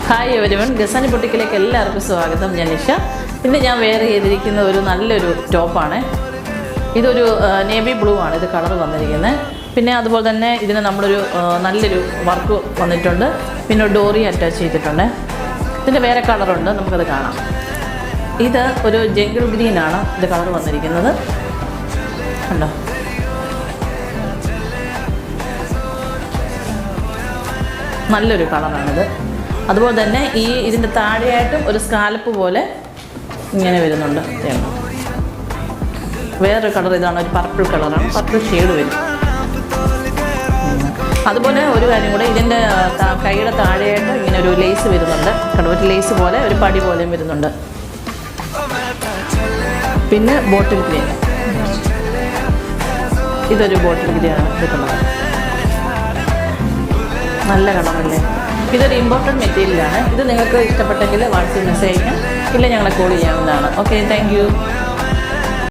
Hi everyone, ഗസാനി ബൊട്ടിക്കിലേക്ക് എല്ലാവർക്കും സ്വാഗതം. ഞാൻ നിഷ. ഇന്ന് ഞാൻ വെയർ ചെയ്തിരിക്കുന്ന ഒരു നല്ലൊരു ടോപ്പാണ്. ഇതൊരു നേവി ബ്ലൂ ആണ് ഇത് കളർ വന്നിരിക്കുന്നത്. പിന്നെ അതുപോലെ തന്നെ ഇതിന് നമ്മളൊരു നല്ലൊരു വർക്ക് വന്നിട്ടുണ്ട്. പിന്നെ ഡോറി അറ്റാച്ച് ചെയ്തിട്ടുണ്ട്. ഇതിൻ്റെ വേറെ കളറുണ്ട്, നമുക്കത് കാണാം. ഇത് ഒരു ജംഗിൾ ഗ്രീനാണ് ഇത് കളർ വന്നിരിക്കുന്നത്. കണ്ടോ, നല്ലൊരു കളറാണിത്. അതുപോലെ തന്നെ ഇതിൻ്റെ താഴെയായിട്ടും ഒരു സ്കാലപ്പ് പോലെ ഇങ്ങനെ വരുന്നുണ്ട്. വേറൊരു കളർ ഇതാണ്, ഒരു പർപ്പിൾ കളറാണ്, പർപ്പിൾ ഷെയ്ഡ് വരും. അതുപോലെ ഒരു കാര്യം കൂടെ, ഇതിൻ്റെ കൈയുടെ താഴെയായിട്ട് ഇങ്ങനെ ഒരു ലേസ് വരുന്നുണ്ട്. കണ്ടോ, ഒരു ലേസ് പോലെ ഒരു പടി പോലെയും വരുന്നുണ്ട്. പിന്നെ ബോട്ടിൽ ഗ്രീൻ, ഇതൊരു ബോട്ടിൽ ഗ്രീനാണ്. ഇത് കളർ നല്ല കളറല്ലേ. ഇതൊരു ഇമ്പോർട്ടൻറ്റ് മെറ്റീരിയലാണ്. ഇത് നിങ്ങൾക്ക് ഇഷ്ടപ്പെട്ടെങ്കിൽ വാട്സാപ്പ് മെസ്സേജ് അയക്കാം, ഇല്ല ഞങ്ങളെ കോൾ ചെയ്യാവുന്നതാണ്. Okay, thank you.